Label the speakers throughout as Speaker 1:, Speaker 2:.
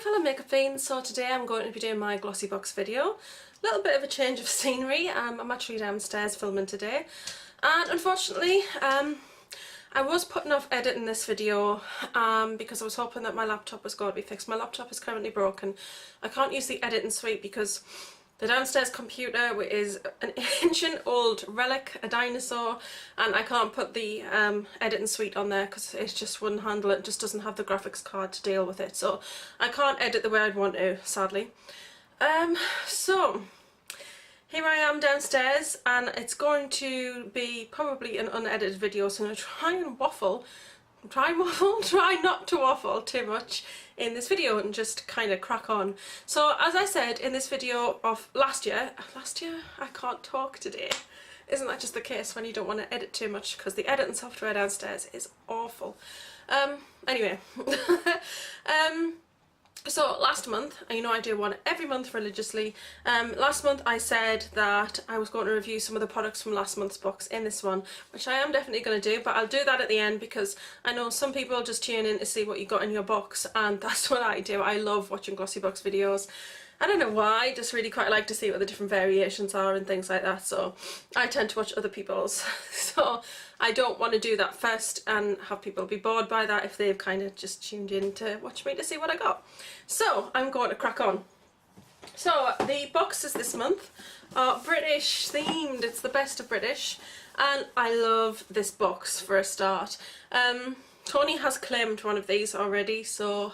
Speaker 1: fellow makeup fiends, so today I'm going to be doing my Glossybox video. A little bit of a change of scenery. I'm actually downstairs filming today, and unfortunately I was putting off editing this video because I was hoping that my laptop was going to be fixed. My laptop is currently broken. I can't use the editing suite because the downstairs computer is an ancient old relic, a dinosaur, and I can't put the editing suite on there because it just wouldn't handle it. It just doesn't have the graphics card to deal with it, so I can't edit the way I'd want to, sadly. So here I am downstairs, and it's going to be probably an unedited video, so I'm going to try and waffle. Try not to waffle too much in this video and just kind of crack on. So as I said in this video of last year, I can't talk today. Isn't that just the case when you don't want to edit too much, because the editing software downstairs is awful. Anyway, so last month, you know I do one every month religiously, last month I said that I was going to review some of the products from last month's box in this one, which I am definitely going to do, but I'll do that at the end because I know some people just tune in to see what you got in your box, and that's what I do. I love watching Glossybox videos. I don't know why, I just really quite like to see what the different variations are and things like that, so I tend to watch other people's. So I don't want to do that first and have people be bored by that if they've kind of just tuned in to watch me to see what I got. So I'm going to crack on. So the boxes this month are British themed. It's the best of British, and I love this box for a start. Tony has claimed one of these already, so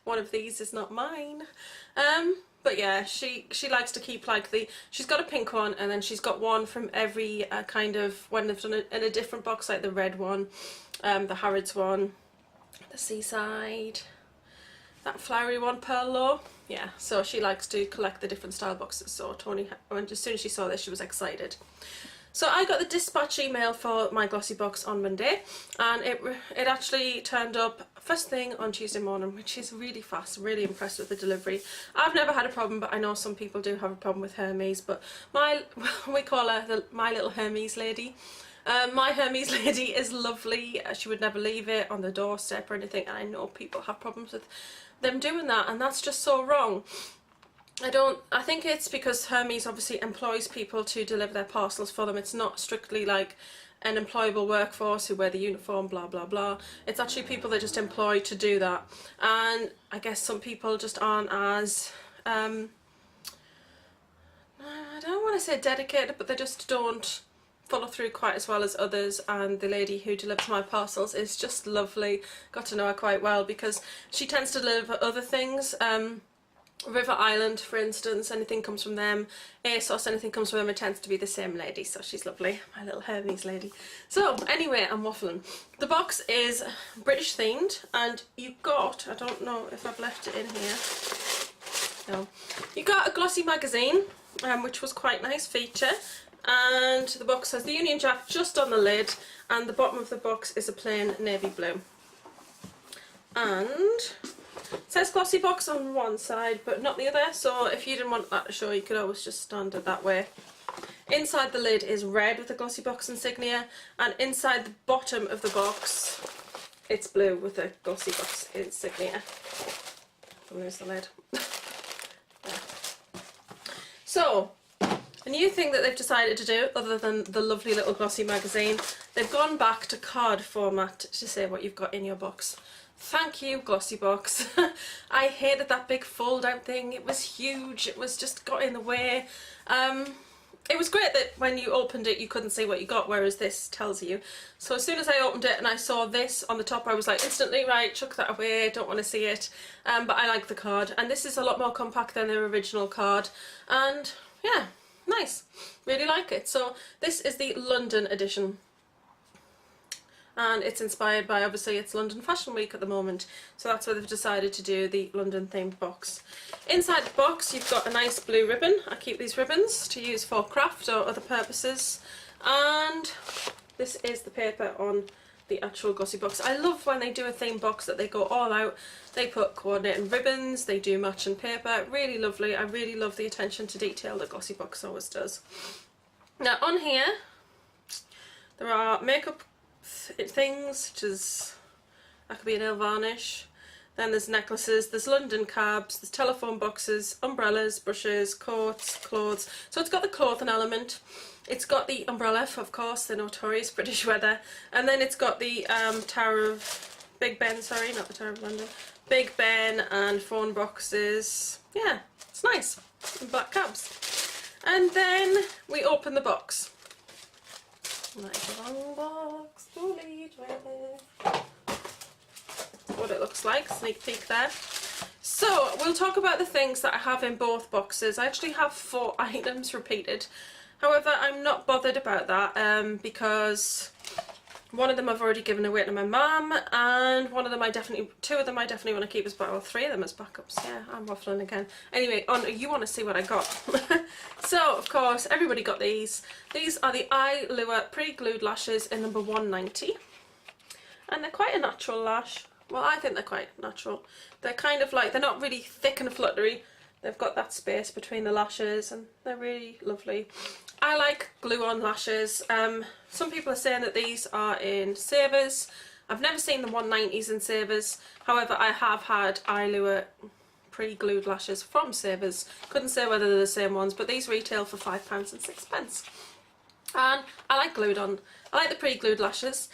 Speaker 1: one of these is not mine. But yeah, she likes to keep like she's got a pink one, and then she's got one from every kind of, when they've done it in a different box, like the red one, the Harrods one, the Seaside, that flowery one, Pearl Low. Yeah, so she likes to collect the different style boxes, so Tony, as soon as she saw this, she was excited. So I got the dispatch email for my Glossybox on Monday, and it actually turned up first thing on Tuesday morning, which is really fast. I'm really impressed with the delivery. I've never had a problem, but I know some people do have a problem with Hermes, but we call her my little Hermes lady. My Hermes lady is lovely. She would never leave it on the doorstep or anything, and I know people have problems with them doing that, and that's just so wrong. I think it's because Hermes obviously employs people to deliver their parcels for them. It's not strictly like an employable workforce who wear the uniform, blah blah blah. It's actually people they're just employed to do that, and I guess some people just aren't as I don't want to say dedicated, but they just don't follow through quite as well as others. And the lady who delivers my parcels is just lovely. Got to know her quite well because she tends to deliver other things. River Island, for instance, anything comes from them. ASOS, anything comes from them, it tends to be the same lady, so she's lovely, my little Hermes lady. So anyway, I'm waffling. The box is British themed, and you got, I don't know if I've left it in here, no, you got a glossy magazine, which was quite nice feature, and the box has the Union Jack just on the lid, and the bottom of the box is a plain navy blue. And it says Glossybox on one side but not the other, so if you didn't want that to show, you could always just stand it that way. Inside the lid is red with the Glossybox insignia, and inside the bottom of the box it's blue with the Glossybox insignia. And there's the lid. There. So a new thing that they've decided to do, other than the lovely little glossy magazine, they've gone back to card format to say what you've got in your box. Thank you, Glossybox. I hated that big fold out thing. It was huge. It was just got in the way. It was great that when you opened it you couldn't see what you got, whereas this tells you. So as soon as I opened it and I saw this on the top, I was like instantly, right, chuck that away, don't want to see it. But I like the card, and this is a lot more compact than their original card, and yeah, nice. Really like it. So this is the London edition, and it's inspired by, obviously it's London Fashion Week at the moment, so that's why they've decided to do the London themed box. Inside the box you've got a nice blue ribbon. I keep these ribbons to use for craft or other purposes, and this is the paper on the actual Glossybox. I love when they do a theme box that they go all out. They put coordinating ribbons, they do matching paper, really lovely. I really love the attention to detail that Glossybox always does. Now on here there are makeup things, such as that could be a nail varnish, Then there's necklaces, there's London cabs, there's telephone boxes, umbrellas, brushes, coats, clothes. So it's got the clothing element. It's got the umbrella, of course, the notorious British weather. And then it's got the Tower of Big Ben, sorry, not the Tower of London. Big Ben and phone boxes. Yeah, it's nice. And black cabs. And then we open the box. Nice long box to lead with. What it looks like, sneak peek there. So we'll talk about the things that I have in both boxes. I actually have 4 items repeated. However, I'm not bothered about that because one of them I've already given away to my mum, and one of them two of them I definitely want to keep as backups, well, 3 of them as backups. Yeah, I'm waffling again. Anyway, you want to see what I got. So, of course, everybody got these. These are the Eye Lure Pre-Glued Lashes in number 190. And they're quite a natural lash. Well, I think they're quite natural. They're kind of like, they're not really thick and fluttery. They've got that space between the lashes and they're really lovely. I like glue-on lashes. Some people are saying that these are in Savers. I've never seen the 190s in Savers. However, I have had Eye Lure pre-glued lashes from Savers. Couldn't say whether they're the same ones, but these retail for £5 and 6p. And I like glued on. I like the pre-glued lashes.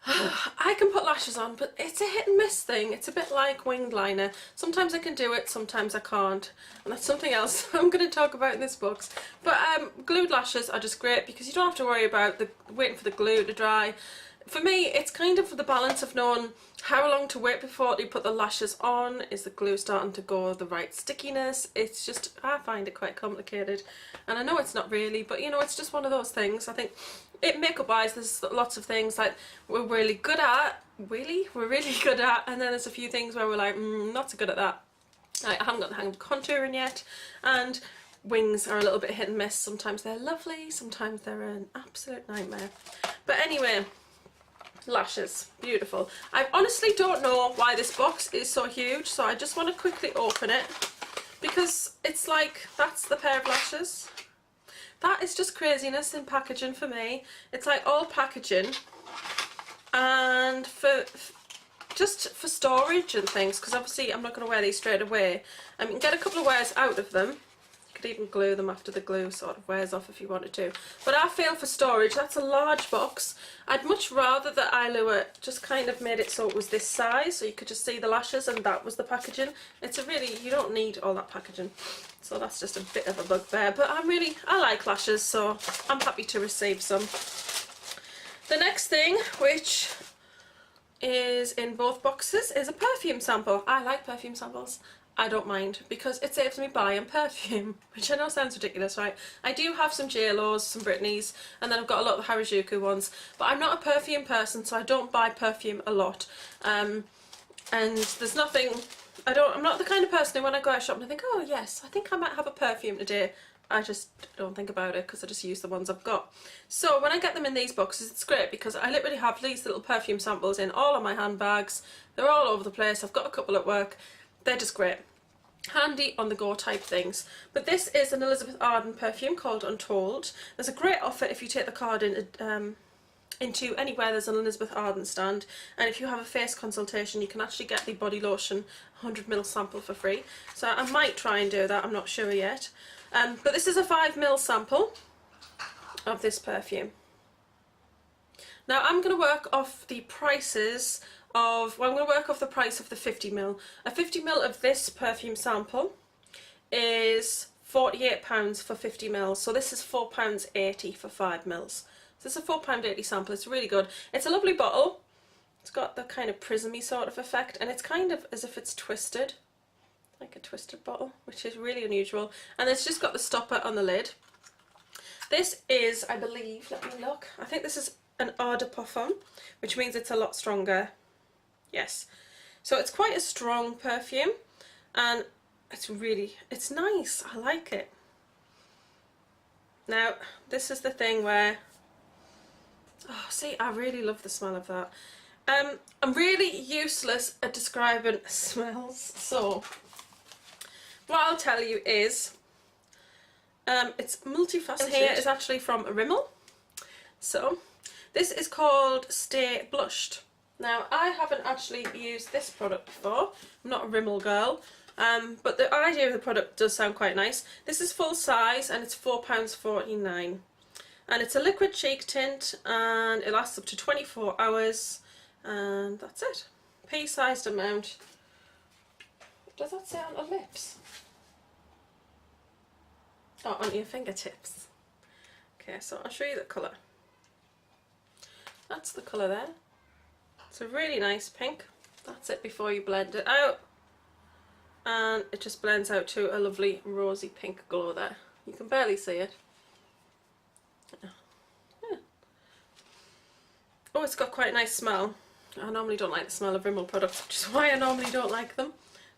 Speaker 1: I can put lashes on, but it's a hit and miss thing. It's a bit like winged liner. Sometimes I can do it, sometimes I can't. And that's something else I'm going to talk about in this box. But glued lashes are just great because you don't have to worry about waiting for the glue to dry. For me, it's kind of the balance of knowing how long to wait before you put the lashes on. Is the glue starting to go the right stickiness? It's just, I find it quite complicated. And I know it's not really, but you know, it's just one of those things. I think makeup wise, there's lots of things like we're really good at, we're really good at, and then there's a few things where we're like, not so good at that. I haven't got the hang of contouring yet, and wings are a little bit hit and miss. Sometimes they're lovely, sometimes they're an absolute nightmare. But anyway, lashes, beautiful. I honestly don't know why this box is so huge, so I just want to quickly open it because it's like, that's the pair of lashes. That is just craziness in packaging for me. It's like all packaging, and just for storage and things, because obviously I'm not going to wear these straight away. You can get a couple of wears out of them. You could even glue them after the glue sort of wears off if you wanted to. But I feel for storage, that's a large box. I'd much rather that Eye Lure just kind of made it so it was this size, so you could just see the lashes and that was the packaging. It's a really, you don't need all that packaging. So that's just a bit of a bugbear, but I like lashes, so I'm happy to receive some. The next thing, which is in both boxes, is a perfume sample. I like perfume samples. I don't mind, because it saves me buying perfume, which I know sounds ridiculous, right? I do have some JLo's, some Britney's, and then I've got a lot of Harajuku ones, but I'm not a perfume person, so I don't buy perfume a lot. And there's nothing, I'm not the kind of person who when I go out shopping I think, oh yes, I think I might have a perfume today. I just don't think about it because I just use the ones I've got. So when I get them in these boxes, it's great because I literally have these little perfume samples in all of my handbags. They're all over the place. I've got a couple at work. They're just great. Handy on the go type things. But this is an Elizabeth Arden perfume called Untold. There's a great offer if you take the card into anywhere there's an Elizabeth Arden stand, and if you have a face consultation you can actually get the body lotion 100ml sample for free. So I might try and do that, I'm not sure yet. But this is a 5ml sample of this perfume. Now I'm going to work off the prices of, well, I'm going to work off the price of the 50ml. A 50ml of this perfume sample is £48 for 50ml, so this is £4.80 for 5ml. So this is a £4.80 sample, it's really good. It's a lovely bottle, it's got the kind of prismy sort of effect, and it's kind of as if it's twisted, like a twisted bottle, which is really unusual. And it's just got the stopper on the lid. This is, I believe, let me look, I think this is an Eau de Parfum, which means it's a lot stronger. Yes, so it's quite a strong perfume, and it's nice, I like it. Now this is the thing where, oh see, I really love the smell of that. I'm really useless at describing smells, so what I'll tell you is it's multifaceted. Here is actually from Rimmel. So this is called Stay Blushed. Now, I haven't actually used this product before. I'm not a Rimmel girl, but the idea of the product does sound quite nice. This is full size and it's £4.49. And it's a liquid cheek tint and it lasts up to 24 hours. And that's it. Pea-sized amount. What does that say on the lips? Oh, on your fingertips. Okay, so I'll show you the colour. That's the colour there. It's a really nice pink. That's it before you blend it out. And it just blends out to a lovely rosy pink glow there. You can barely see it. Yeah. Oh, it's got quite a nice smell. I normally don't like the smell of Rimmel products, which is why I normally don't like them.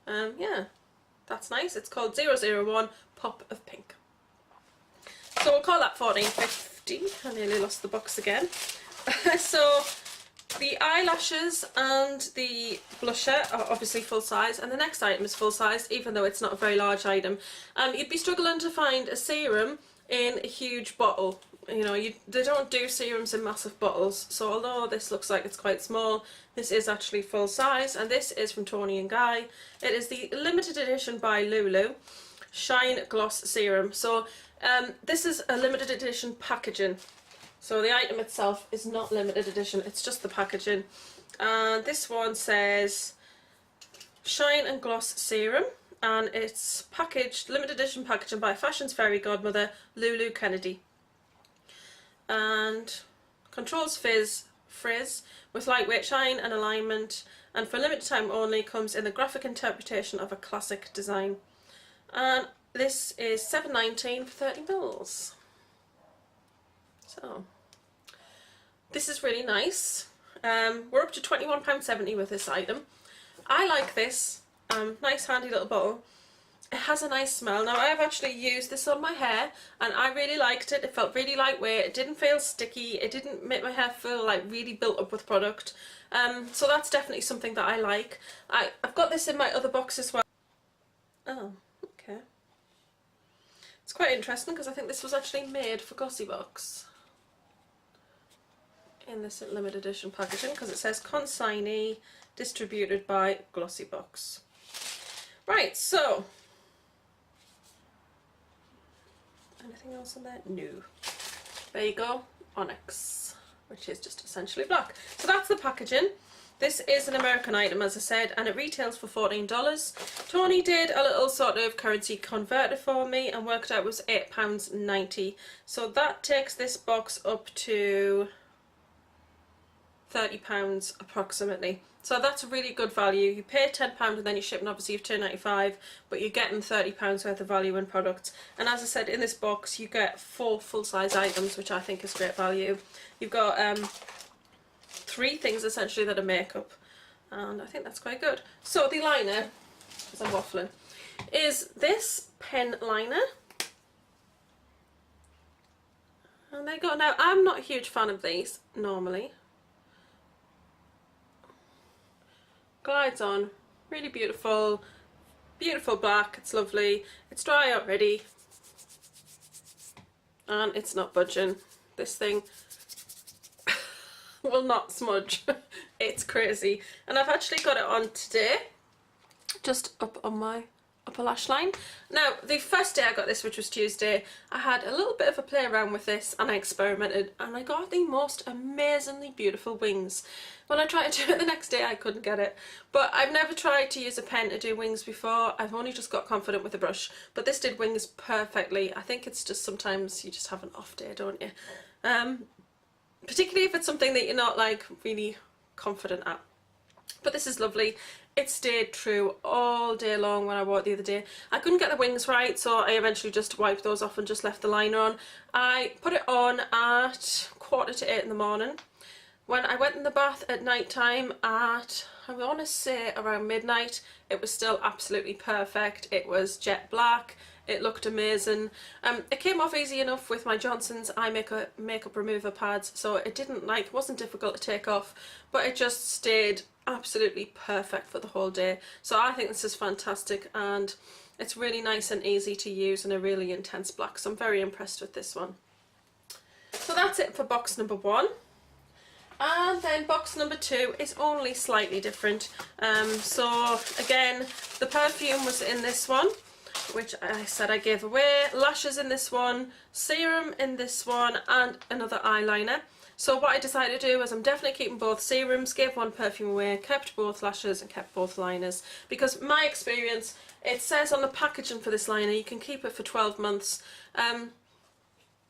Speaker 1: Yeah, that's nice. It's called 001 Pop of Pink. So we'll call that £14.50. I nearly lost the box again. So the eyelashes and the blusher are obviously full size, and the next item is full size, even though it's not a very large item. You'd be struggling to find a serum in a huge bottle. You know, they don't do serums in massive bottles, so although this looks like it's quite small, this is actually full size, and this is from Toni & Guy. It is the limited edition by Lulu Shine Gloss Serum. So this is a limited edition packaging. So the item itself is not limited edition, it's just the packaging. And this one says Shine and Gloss Serum, and it's packaged, limited edition packaging by Fashion's Fairy Godmother Lulu Kennedy. And controls frizz with lightweight shine and alignment, and for a limited time only comes in the graphic interpretation of a classic design. And this is $7.19 for 30ml. So this is really nice. We're up to £21.70 with this item. I like this. Nice handy little bottle. It has a nice smell. Now, I have actually used this on my hair and I really liked it. It felt really lightweight. It didn't feel sticky. It didn't make my hair feel like really built up with product. So that's definitely something that I like. I've got this in my other box as well. Oh, okay. It's quite interesting because I think this was actually made for Glossybox in this limited edition packaging, because it says consignee, distributed by Glossybox. Right, so anything else in there? No. There you go, Onyx, which is just essentially black. So that's the packaging. This is an American item, as I said, and it retails for $14. Toni did a little sort of currency converter for me and worked out it was £8.90. So that takes this box up to £30 approximately. So that's a really good value. You pay £10 and then you're shipping obviously of £2.95, but you're getting £30 worth of value in products. And as I said, in this box you get 4 full-size items, which I think is great value. You've got 3 things essentially that are makeup, and I think that's quite good. So the liner, because I'm waffling, is this pen liner. And there you go. Now, I'm not a huge fan of these normally. Glides on, really beautiful, beautiful black, it's lovely, it's dry already, and it's not budging. This thing will not smudge. It's crazy. And I've actually got it on today, just up on my upper lash line. Now, the first day I got this, which was Tuesday, I had a little bit of a play around with this and I experimented and I got the most amazingly beautiful wings. When I tried to do it the next day, I couldn't get it. But I've never tried to use a pen to do wings before. I've only just got confident with a brush. But this did wings perfectly. I think it's just sometimes you just have an off day, don't you? Particularly if it's something that you're not like really confident at. But this is lovely. It stayed true all day long when I wore it the other day. I couldn't get the wings right, so I eventually just wiped those off and just left the liner on. I put it on at 7:45 in the morning. When I went in the bath at night time at, I want to say around midnight, it was still absolutely perfect. It was jet black. It looked amazing. It came off easy enough with my Johnson's eye makeup remover pads, so it wasn't difficult to take off, but it just stayed absolutely perfect for the whole day. So I think this is fantastic, and it's really nice and easy to use in a really intense black, so I'm very impressed with this one. So that's it for box number 1. And then box number 2 is only slightly different. So again, the perfume was in this one, which I said I gave away, lashes in this one, serum in this one, and another eyeliner. So what I decided to do is I'm definitely keeping both serums, gave one perfume away, kept both lashes and kept both liners, because my experience, it says on the packaging for this liner you can keep it for 12 months.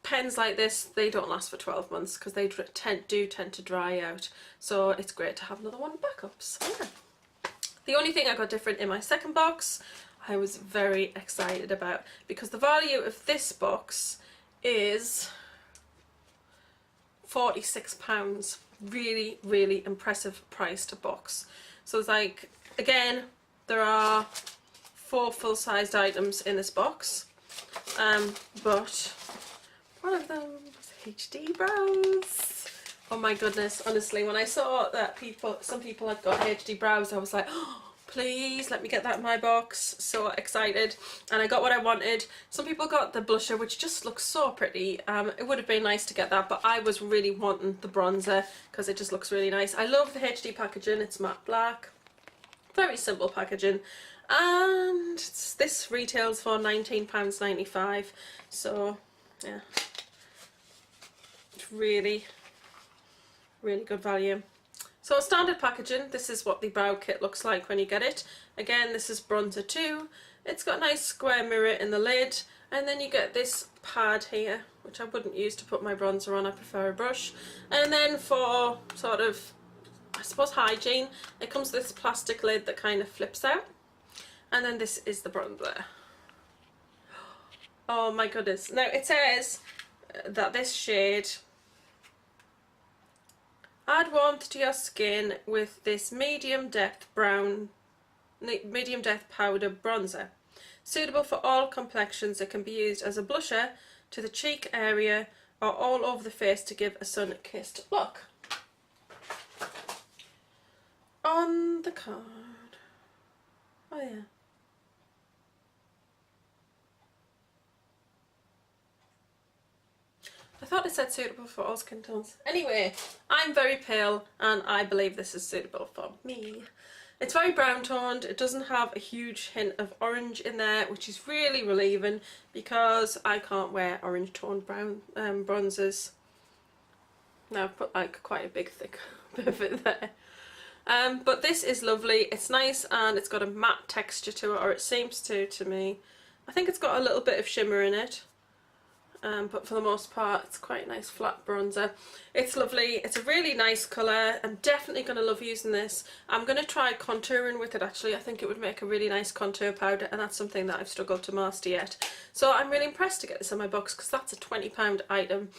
Speaker 1: Pens like this, they don't last for 12 months because they tend to dry out, so it's great to have another one backups. Yeah. The only thing I got different in my second box, I was very excited about, because the value of this box is £46. Really, really impressive priced box. So it's like, again, there are 4 full-sized items in this box, but one of them was HD brows. Oh my goodness, honestly, when I saw that some people had got HD brows, I was like, oh, please let me get that in my box. So excited. And I got what I wanted. Some people got the blusher, which just looks so pretty. It would have been nice to get that, but I was really wanting the bronzer because it just looks really nice. I love the HD packaging. It's matte black. Very simple packaging. And this retails for £19.95. So yeah, it's really, really good value. So standard packaging, this is what the brow kit looks like when you get it. Again, this is bronzer too. It's got a nice square mirror in the lid, and then you get this pad here, which I wouldn't use to put my bronzer on, I prefer a brush. And then for sort of, I suppose, hygiene, it comes with this plastic lid that kind of flips out. And then this is the bronzer. Oh my goodness. Now it says that this shade, add warmth to your skin with this medium depth powder bronzer. Suitable for all complexions, it can be used as a blusher to the cheek area or all over the face to give a sun-kissed look. On the card, oh yeah. I thought it said suitable for all skin tones. Anyway, I'm very pale and I believe this is suitable for me. It's very brown toned. It doesn't have a huge hint of orange in there, which is really relieving because I can't wear orange toned brown bronzers. Now I've put like quite a big thick bit of it there. But this is lovely. It's nice and it's got a matte texture to it, or it seems to me. I think it's got a little bit of shimmer in it. But for the most part it's quite a nice flat bronzer. It's lovely, it's a really nice colour. I'm definitely going to love using this. I'm going to try contouring with it actually. I think it would make a really nice contour powder, and that's something that I've struggled to master yet. So I'm really impressed to get this in my box because that's a £20 item.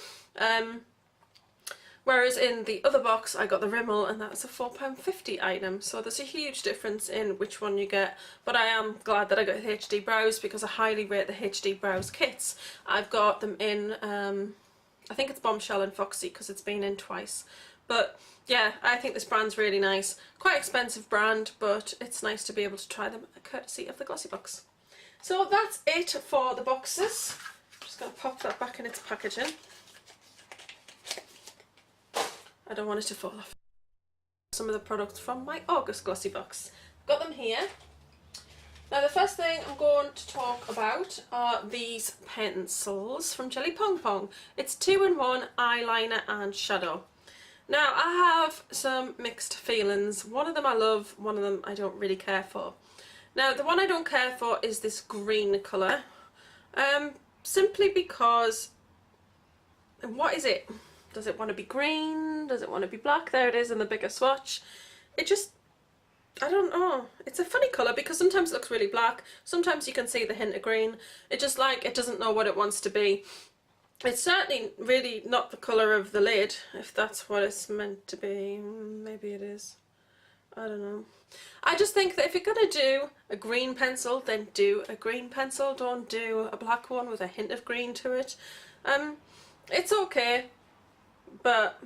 Speaker 1: Whereas in the other box I got the Rimmel and that's a £4.50 item, so there's a huge difference in which one you get. But I am glad that I got the HD brows because I highly rate the HD brows kits. I've got them in, I think it's Bombshell and Foxy because it's been in twice. But yeah, I think this brand's really nice. Quite expensive brand, but it's nice to be able to try them courtesy of the Glossybox. So that's it for the boxes. I'm just going to pop that back in its packaging. I don't want it to fall off. Some of the products from my August Glossybox. Got them here. Now the first thing I'm going to talk about are these pencils from Jelly Pong Pong. It's 2-in-1 eyeliner and shadow. Now I have some mixed feelings. One of them I love, one of them I don't really care for. Now the one I don't care for is this green colour. Simply because, what is it? Does it want to be green? Does it want to be black? There it is in the bigger swatch. It just, I don't know. It's a funny colour because sometimes it looks really black. Sometimes you can see the hint of green. It just like, it doesn't know what it wants to be. It's certainly really not the colour of the lid, if that's what it's meant to be. Maybe it is. I don't know. I just think that if you're going to do a green pencil, then do a green pencil. Don't do a black one with a hint of green to it. It's okay. But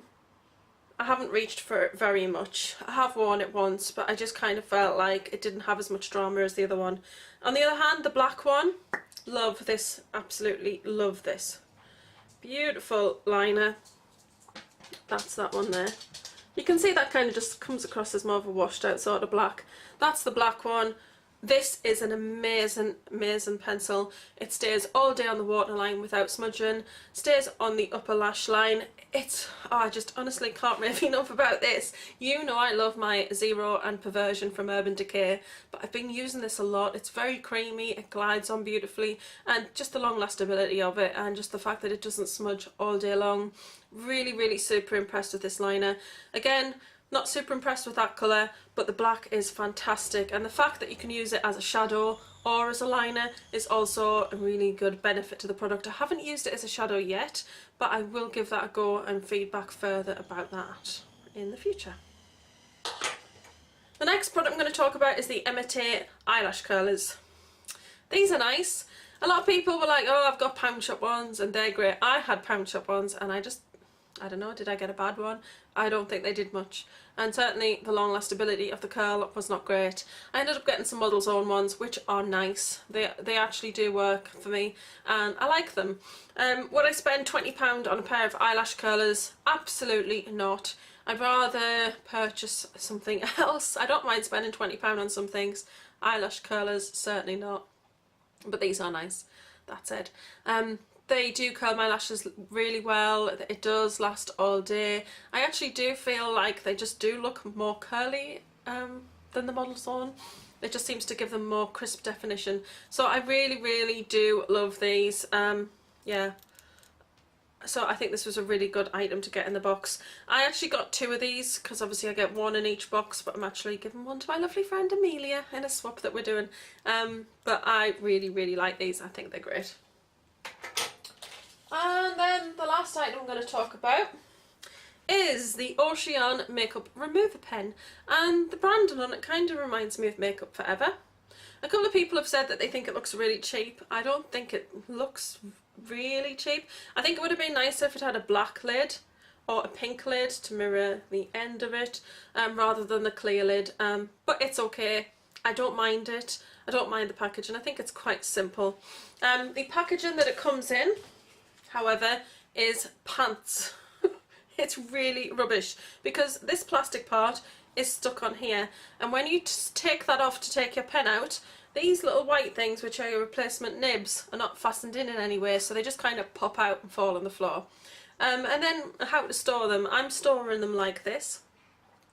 Speaker 1: I haven't reached for it very much. I have worn it once, but I just kind of felt like it didn't have as much drama as the other one. On the other hand, the black one, love this, absolutely love this. Beautiful liner. That's that one there. You can see that kind of just comes across as more of a washed out sort of black. That's the black one. This is an amazing, amazing pencil. It stays all day on the waterline without smudging, stays on the upper lash line. It's, oh, I just honestly can't rave enough about this. You know I love my Zero and Perversion from Urban Decay, but I've been using this a lot. It's very creamy, it glides on beautifully, and just the long lastability of it, and just the fact that it doesn't smudge all day long. Really, really super impressed with this liner. Again, not super impressed with that colour, but the black is fantastic, and the fact that you can use it as a shadow or as a liner is also a really good benefit to the product. I haven't used it as a shadow yet, but I will give that a go and feedback further about that in the future. The next product I'm going to talk about is the Imitate eyelash curlers. These are nice. A lot of people were like, oh, I've got pound shop ones and they're great. I had pound shop ones and I don't know, did I get a bad one? I don't think they did much. And certainly the long lastability of the curl was not great. I ended up getting some Model's Own ones, which are nice. They actually do work for me and I like them. Would I spend £20 on a pair of eyelash curlers? Absolutely not. I'd rather purchase something else. I don't mind spending £20 on some things. Eyelash curlers, certainly not. But these are nice. That said. They do curl my lashes really well. It does last all day. I actually do feel like they just do look more curly than the Model's Own. It just seems to give them more crisp definition. So I really, really do love these. Yeah. So I think this was a really good item to get in the box. I actually got 2 of these because obviously I get 1 in each box, but I'm actually giving 1 to my lovely friend Amelia in a swap that we're doing. But I really, really like these. I think they're great. And then the last item I'm going to talk about is the Ocean Makeup Remover Pen, and the branding on it kind of reminds me of Makeup Forever. A couple of people have said that they think it looks really cheap. I don't think it looks really cheap. I think it would have been nicer if it had a black lid or a pink lid to mirror the end of it rather than the clear lid, but it's okay. I don't mind it. I don't mind the packaging. I think it's quite simple. The packaging that it comes in, however, is pants. It's really rubbish because this plastic part is stuck on here, and when you take that off to take your pen out, these little white things, which are your replacement nibs, are not fastened in any way, so they just kind of pop out and fall on the floor. And then how to store them. I'm storing them like this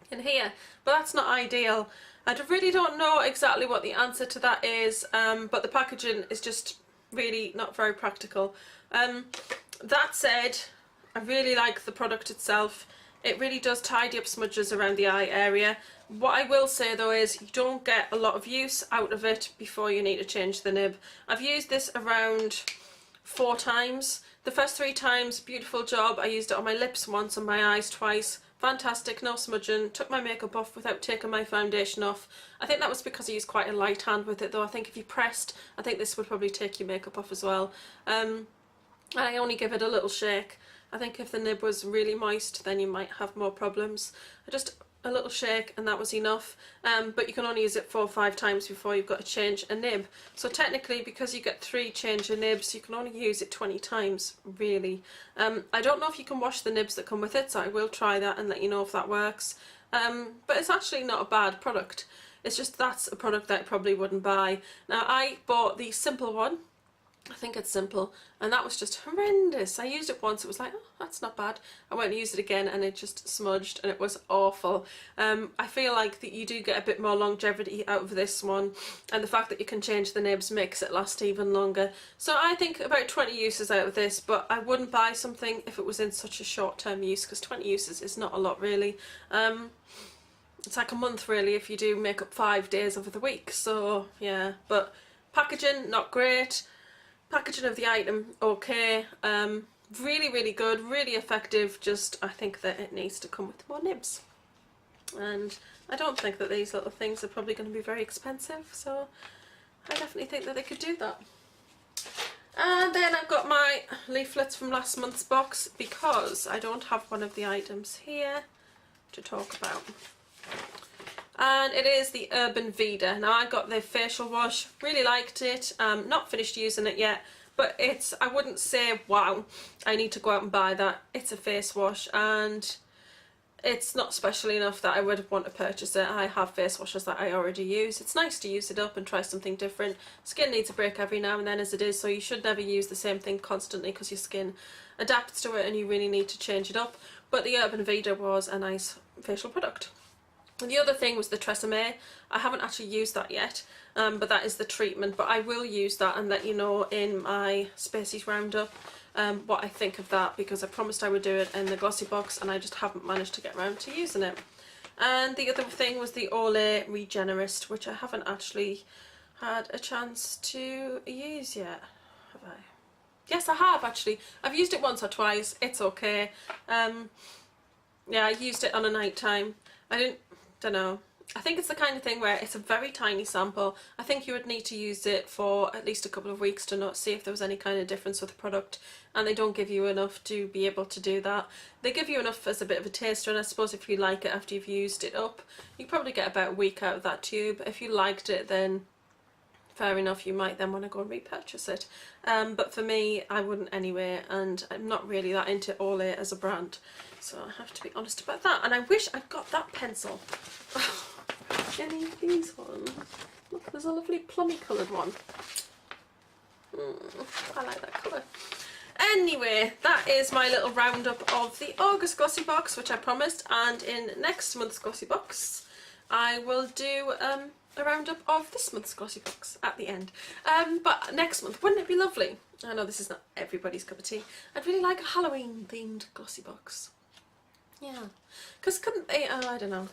Speaker 1: in here, but that's not ideal. I really don't know exactly what the answer to that is, but the packaging is just really not very practical. That said, I really like the product itself. It really does tidy up smudges around the eye area. What I will say though is you don't get a lot of use out of it before you need to change the nib. I've used this around 4 times. The first 3 times, beautiful job. I used it on my lips once, on my eyes twice. Fantastic, no smudging. Took my makeup off without taking my foundation off. I think that was because I used quite a light hand with it though. I think if you pressed, I think this would probably take your makeup off as well. I only give it a little shake. I think if the nib was really moist, then you might have more problems. Just a little shake and that was enough. But you can only use it 4 or 5 times before you've got to change a nib. So technically, because you get 3 change of nibs, you can only use it 20 times, really. I don't know if you can wash the nibs that come with it, so I will try that and let you know if that works. But it's actually not a bad product. It's just that's a product that I probably wouldn't buy. Now, I bought the simple one. I think it's simple, and that was just horrendous. I used it once, it was like, oh, that's not bad. I went and used it again and it just smudged and it was awful. I feel like that you do get a bit more longevity out of this one, and the fact that you can change the nibs makes it last even longer. So I think about 20 uses out of this, but I wouldn't buy something if it was in such a short-term use, because 20 uses is not a lot really. It's like a month really if you do makeup 5 days of the week, so yeah. But packaging, not great. Packaging of the item, okay. Really, really good, really effective, just I think that it needs to come with more nibs. And I don't think that these little things are probably going to be very expensive, so I definitely think that they could do that. And then I've got my leaflets from last month's box, because I don't have one of the items here to talk about. And it is the Urban Vida. Now I got the facial wash, really liked it, not finished using it yet, but it's, I wouldn't say wow, I need to go out and buy that. It's a face wash and it's not special enough that I would want to purchase it. I have face washes that I already use. It's nice to use it up and try something different. Skin needs a break every now and then as it is, so you should never use the same thing constantly because your skin adapts to it and you really need to change it up. But the Urban Veda was a nice facial product. And the other thing was the Tresemme. I haven't actually used that yet, but that is the treatment. But I will use that and let you know in my Spacies Roundup what I think of that, because I promised I would do it in the Glossybox and I just haven't managed to get around to using it. And the other thing was the Olay Regenerist, which I haven't actually had a chance to use yet, have I? Yes, I have actually. I've used it once or twice. It's okay. Yeah, I used it on a night time. I don't know. I think it's the kind of thing where it's a very tiny sample. I think you would need to use it for at least a couple of weeks to not see if there was any kind of difference with the product, and they don't give you enough to be able to do that. They give you enough as a bit of a taster, and I suppose if you like it after you've used it up, you probably get about a week out of that tube. If you liked it, then fair enough, you might then want to go and repurchase it. But for me, I wouldn't anyway, and I'm not really that into Olay as a brand, so I have to be honest about that. And I wish I'd got that pencil. Any of these ones? Look, there's a lovely plummy coloured one. I like that colour. Anyway, that is my little roundup of the August Glossybox, which I promised, and in next month's Glossybox I will do a roundup of this month's Glossybox at the end. But next month, wouldn't it be lovely? I know this is not everybody's cup of tea. I'd really like a Halloween themed Glossybox. Yeah, because couldn't they, I don't know,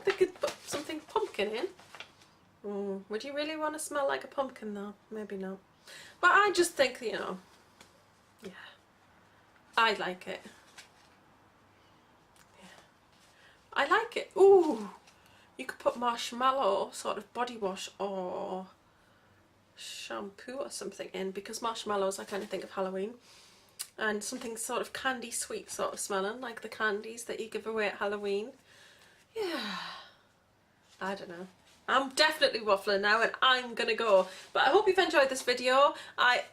Speaker 1: they could put something pumpkin in. Would you really want to smell like a pumpkin though? Maybe not. But I just think, you know, yeah, I like it. Yeah, I like it. Ooh, you could put marshmallow sort of body wash or shampoo or something in, because marshmallows I kind of think of Halloween. And something sort of candy sweet sort of smelling, like the candies that you give away at Halloween. Yeah, I don't know. I'm definitely waffling now and I'm gonna go. But I hope you've enjoyed this video. I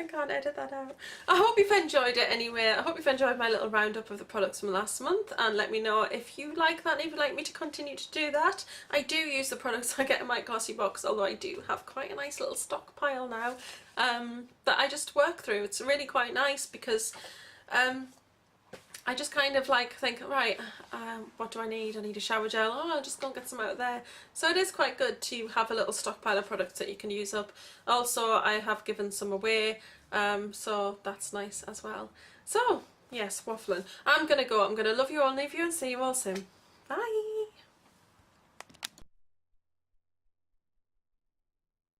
Speaker 1: can't edit that out. I hope you've enjoyed it anyway. I hope you've enjoyed my little roundup of the products from last month, and let me know if you like that and if you'd like me to continue to do that. I do use the products I get in my Glossybox, although I do have quite a nice little stockpile now that I just work through. It's really quite nice because I just kind of like think, right, what do I need? I need a shower gel. Oh, I'll just go and get some out there. So it is quite good to have a little stockpile of products that you can use up. Also, I have given some away, so that's nice as well. So, yes, waffling. I'm going to go. I'm going to love you all, leave you, and see you all soon. Bye.